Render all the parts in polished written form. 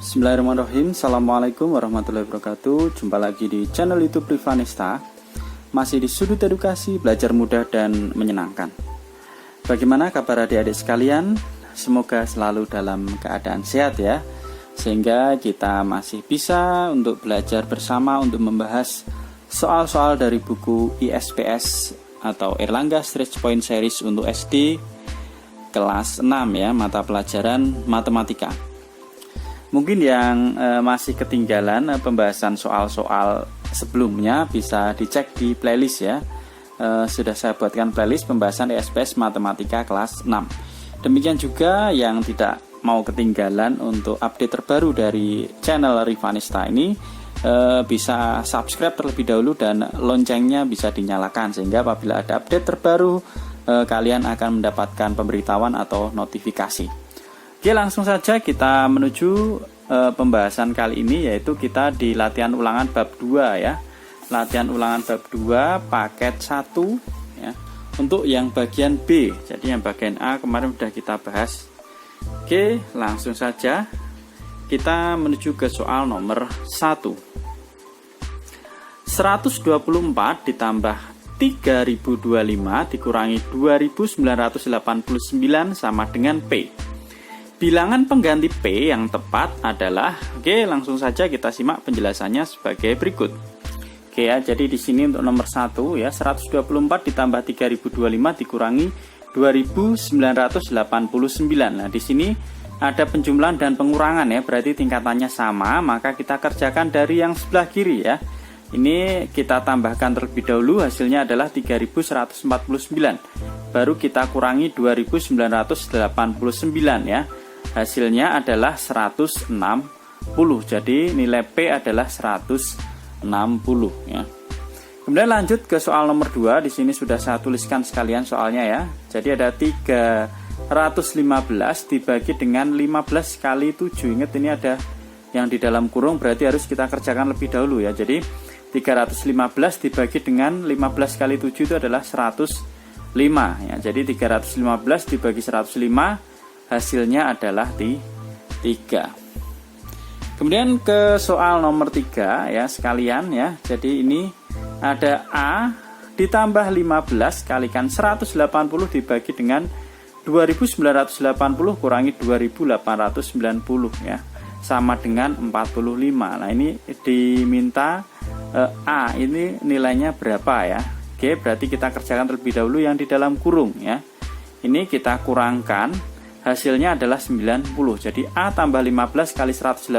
Bismillahirrahmanirrahim. Assalamualaikum warahmatullahi wabarakatuh. Jumpa lagi di channel YouTube Rivanista. Masih di sudut edukasi, belajar mudah dan menyenangkan. Bagaimana kabar adik-adik sekalian? Semoga selalu dalam keadaan sehat ya, sehingga kita masih bisa untuk belajar bersama untuk membahas soal-soal dari buku ISPS atau Erlangga Stretch Point Series untuk SD kelas 6 ya, mata pelajaran matematika. Mungkin yang masih ketinggalan pembahasan soal-soal sebelumnya bisa dicek di playlist ya. Sudah saya buatkan playlist pembahasan ISPS matematika kelas 6. Demikian juga yang tidak mau ketinggalan untuk update terbaru dari channel Rivanista ini, bisa subscribe terlebih dahulu dan loncengnya bisa dinyalakan, sehingga apabila ada update terbaru kalian akan mendapatkan pemberitahuan atau notifikasi. Oke, langsung saja kita menuju pembahasan kali ini, yaitu kita di latihan ulangan bab 2 ya. Latihan ulangan bab 2 paket 1 ya. Untuk yang bagian B. Jadi yang bagian A kemarin sudah kita bahas. Oke, langsung saja kita menuju ke soal nomor 1. 124 ditambah 3025 dikurangi 2989 sama dengan P. Bilangan pengganti P yang tepat adalah, oke, langsung saja kita simak penjelasannya sebagai berikut. Oke ya, jadi di sini untuk nomor 1 ya, 124 ditambah 3025 dikurangi 2989. Nah, di sini ada penjumlahan dan pengurangan ya, berarti tingkatannya sama, maka kita kerjakan dari yang sebelah kiri ya. Ini kita tambahkan terlebih dahulu, hasilnya adalah 3149. Baru kita kurangi 2989 ya. Hasilnya adalah 160. Jadi nilai P adalah 160 ya. Kemudian lanjut ke soal nomor 2. Di sini sudah saya tuliskan sekalian soalnya ya. Jadi ada 315 dibagi dengan 15 kali 7. Ingat ini ada yang di dalam kurung, berarti harus kita kerjakan lebih dahulu ya. Jadi 315 dibagi dengan 15 kali 7 itu adalah 105 ya. Jadi 315 dibagi 105 hasilnya adalah 3. Kemudian ke soal nomor 3 ya sekalian ya. Jadi ini ada A ditambah 15 kalikan 180 dibagi dengan 2980 kurangi 2890 ya, sama dengan 45. Nah, ini diminta A ini nilainya berapa ya. Oke, berarti kita kerjakan terlebih dahulu yang di dalam kurung ya. Ini kita kurangkan, hasilnya adalah 90. Jadi A tambah 15 kali 180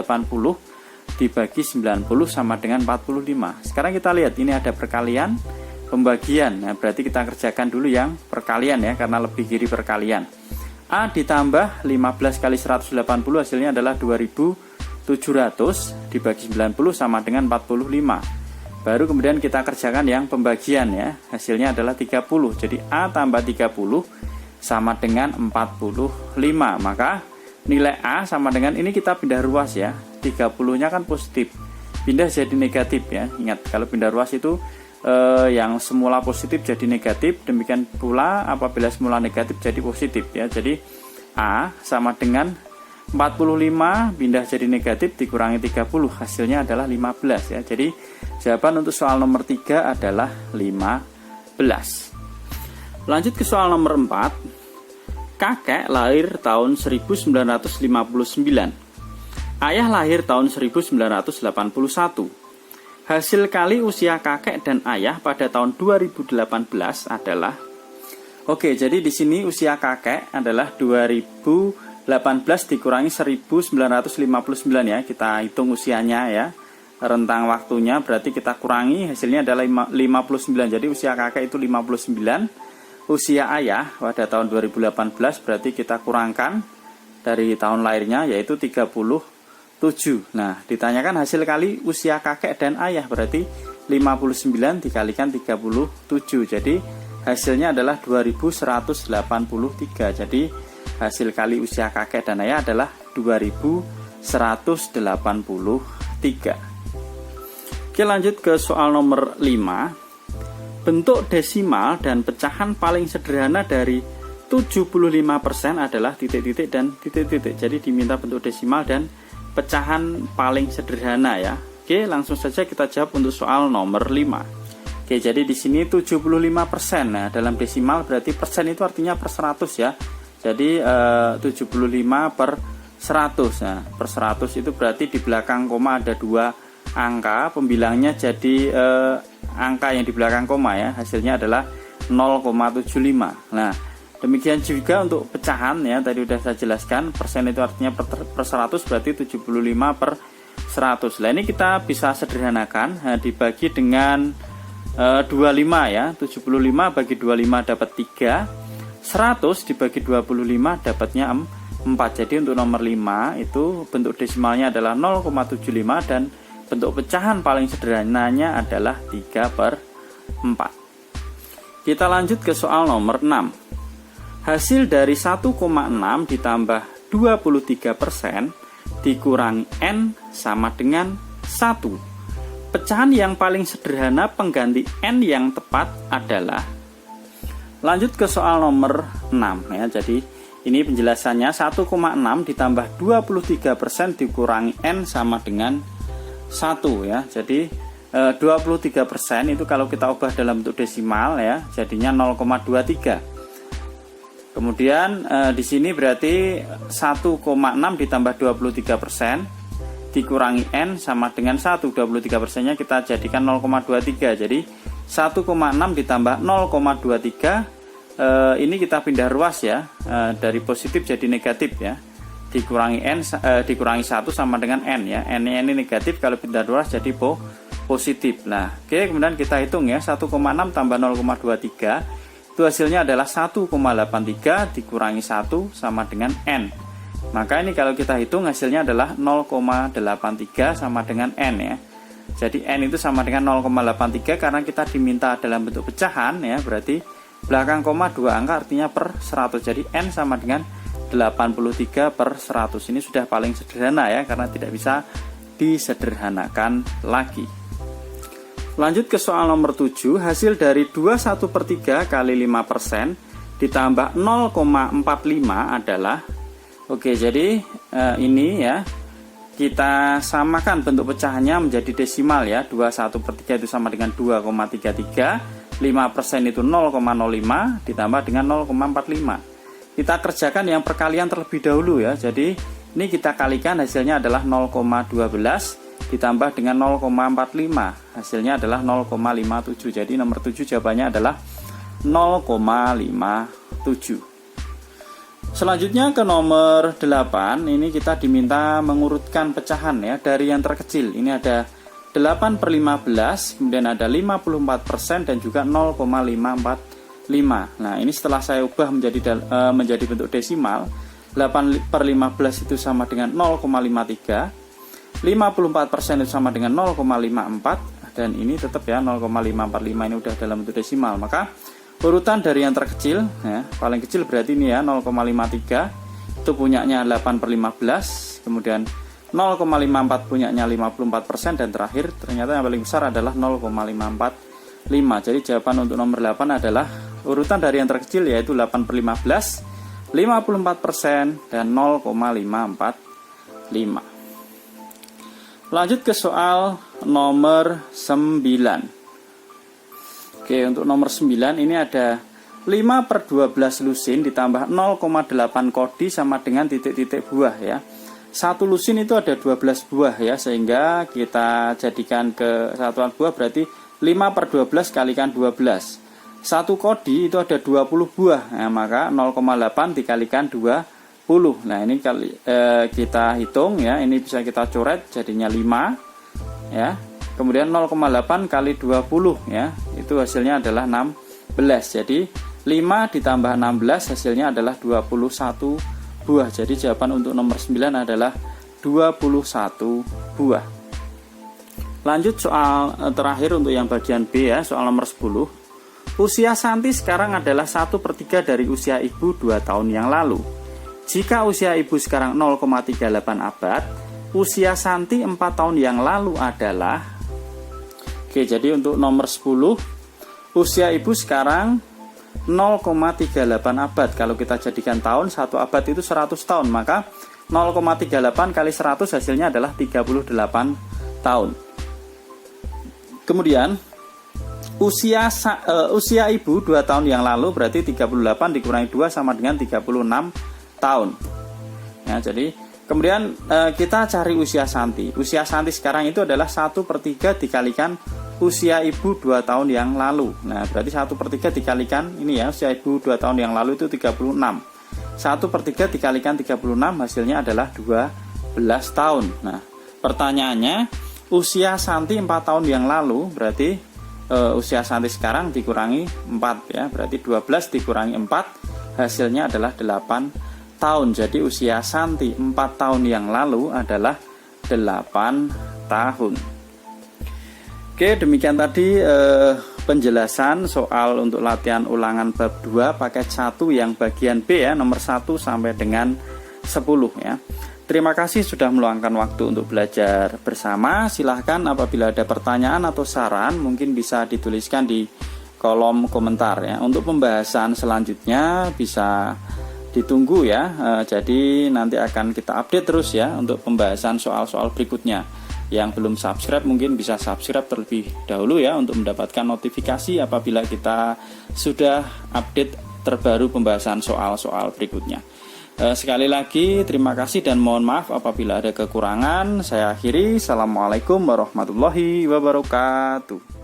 dibagi 90 sama dengan 45. Sekarang kita lihat ini ada perkalian, pembagian. Nah, berarti kita kerjakan dulu yang perkalian ya, karena lebih kiri perkalian. A ditambah 15 kali 180 hasilnya adalah 2700 dibagi 90 sama dengan 45. Baru kemudian kita kerjakan yang pembagian ya. Hasilnya adalah 30. Jadi A tambah 30 sama dengan 45. Maka nilai A sama dengan, ini kita pindah ruas ya. 30-nya kan positif, pindah jadi negatif ya. Ingat, kalau pindah ruas itu yang semula positif jadi negatif, demikian pula apabila semula negatif jadi positif ya. Jadi A sama dengan 45 pindah jadi negatif dikurangi 30, hasilnya adalah 15 ya. Jadi jawaban untuk soal nomor 3 adalah 15. Lanjut ke soal nomor 4. Kakek lahir tahun 1959. Ayah lahir tahun 1981. Hasil kali usia kakek dan ayah pada tahun 2018 adalah, oke, jadi di sini usia kakek adalah 2018 dikurangi 1959 ya. Kita hitung usianya ya, rentang waktunya, berarti kita kurangi, hasilnya adalah 59. Jadi usia kakek itu 59. Usia ayah pada tahun 2018 berarti kita kurangkan dari tahun lahirnya, yaitu 37. Nah, ditanyakan hasil kali usia kakek dan ayah, berarti 59 dikalikan 37. Jadi hasilnya adalah 2183. Jadi hasil kali usia kakek dan ayah adalah 2183. Oke, lanjut ke soal nomor 5. Bentuk desimal dan pecahan paling sederhana dari 75% adalah titik-titik dan titik-titik. Jadi diminta bentuk desimal dan pecahan paling sederhana ya. Oke, langsung saja kita jawab untuk soal nomor 5. Oke, jadi di sini 75%. Nah, dalam desimal berarti persen itu artinya per 100 ya. Jadi 75 per 100. Nah, per 100 itu berarti di belakang koma ada 2 angka, pembilangnya jadi angka yang di belakang koma ya. Hasilnya adalah 0,75. Nah, demikian juga untuk pecahan ya, tadi sudah saya jelaskan, persen itu artinya per 100 berarti 75 per 100. Nah, ini kita bisa sederhanakan, dibagi dengan 25 ya. 75 bagi 25 dapat 3. 100 dibagi 25 dapatnya 4. Jadi untuk nomor 5 itu bentuk desimalnya adalah 0,75 dan bentuk pecahan paling sederhananya adalah 3 per 4. Kita lanjut ke soal nomor 6. Hasil dari 1,6 ditambah 23% dikurangi N sama dengan 1. Pecahan yang paling sederhana pengganti N yang tepat adalah. Lanjut ke soal nomor 6 ya. Jadi ini penjelasannya 1,6 ditambah 23% dikurangi N sama dengan 1 ya. Jadi 23% itu kalau kita ubah dalam bentuk desimal ya, jadinya 0,23. Kemudian di sini berarti 1,6 ditambah 23% dikurangi N sama dengan 1. 23%-nya kita jadikan 0,23. Jadi 1,6 ditambah 0,23 ini kita pindah ruas ya, dari positif jadi negatif ya. Dikurangi N dikurangi 1 sama dengan N ya. N ini negatif, kalau pindah ruas jadi positif. Nah, oke, kemudian kita hitung ya, 1,6 tambah 0,23 itu hasilnya adalah 1,83 dikurangi 1 sama dengan N. Maka ini kalau kita hitung hasilnya adalah 0,83 sama dengan N ya. Jadi N itu sama dengan 0,83 karena kita diminta dalam bentuk pecahan ya, berarti belakang koma 2 angka artinya per 100. Jadi N sama dengan 83 per 100. Ini sudah paling sederhana ya, karena tidak bisa disederhanakan lagi. Lanjut ke soal nomor 7. Hasil dari 21/3 kali 5% ditambah 0,45 adalah. Oke, jadi ini ya, kita samakan bentuk pecahannya menjadi desimal ya. 21/3 itu sama dengan 2,33. 5% itu 0,05 ditambah dengan 0,45. Kita kerjakan yang perkalian terlebih dahulu ya. Jadi ini kita kalikan, hasilnya adalah 0,12 ditambah dengan 0,45. Hasilnya adalah 0,57. Jadi nomor 7 jawabannya adalah 0,57. Selanjutnya ke nomor 8. Ini kita diminta mengurutkan pecahan ya, dari yang terkecil. Ini ada 8/15, kemudian ada 54% dan juga 0,545. Nah, ini setelah saya ubah menjadi bentuk desimal, 8/15 itu sama dengan 0,53, 54% itu sama dengan 0,54, dan ini tetap ya 0,545 ini udah dalam bentuk desimal. Maka urutan dari yang terkecil ya, paling kecil berarti ini ya 0,53 itu punyanya 8/15, kemudian 0,54 punyanya 54%, dan terakhir ternyata yang paling besar adalah 0,545. Jadi jawaban untuk nomor 8 adalah urutan dari yang terkecil yaitu 8/15, 54% dan 0,545. Lanjut ke soal nomor 9. Oke, untuk nomor 9 ini ada 5/12 lusin ditambah 0,8 kodi sama dengan titik-titik buah ya. Satu lusin itu ada 12 buah ya, sehingga kita jadikan ke satuan buah berarti 5/12 kalikan 12. Satu kodi itu ada 20 buah, nah, maka 0,8 dikalikan 20. Nah, ini kita hitung ya, ini bisa kita coret jadinya 5 ya. Kemudian 0,8 kali 20 ya, itu hasilnya adalah 16. Jadi 5 ditambah 16 hasilnya adalah 21 buah. Jadi jawaban untuk nomor 9 adalah 21 buah. Lanjut soal terakhir untuk yang bagian B ya, soal nomor 10. Usia Santi sekarang adalah 1/3 dari usia ibu 2 tahun yang lalu. Jika usia ibu sekarang 0,38 abad, usia Santi 4 tahun yang lalu adalah. Oke, jadi untuk nomor 10, usia ibu sekarang 0,38 abad. Kalau kita jadikan tahun, 1 abad itu 100 tahun, maka 0,38 kali 100 hasilnya adalah 38 tahun. Kemudian usia ibu 2 tahun yang lalu berarti 38 dikurangi 2 sama dengan 36 tahun. Ya, jadi kemudian kita cari usia Santi. Usia Santi sekarang itu adalah 1/3 dikalikan usia ibu 2 tahun yang lalu. Nah, berarti 1/3 dikalikan ini ya, usia ibu 2 tahun yang lalu itu 36. 1/3 dikalikan 36 hasilnya adalah 12 tahun. Nah, pertanyaannya, usia Santi 4 tahun yang lalu berarti usia Santi sekarang dikurangi 4 ya. Berarti 12 dikurangi 4 hasilnya adalah 8 tahun. Jadi usia Santi 4 tahun yang lalu adalah 8 tahun. Oke, demikian tadi penjelasan soal untuk latihan ulangan bab 2 paket 1 yang bagian B ya, nomor 1 sampai dengan 10 ya. Terima kasih sudah meluangkan waktu untuk belajar bersama. Silahkan apabila ada pertanyaan atau saran mungkin bisa dituliskan di kolom komentar ya. Untuk pembahasan selanjutnya bisa ditunggu ya. Jadi nanti akan kita update terus ya untuk pembahasan soal-soal berikutnya. Yang belum subscribe mungkin bisa subscribe terlebih dahulu ya untuk mendapatkan notifikasi apabila kita sudah update terbaru pembahasan soal-soal berikutnya. Sekali lagi terima kasih dan mohon maaf apabila ada kekurangan. Saya akhiri. Assalamualaikum warahmatullahi wabarakatuh.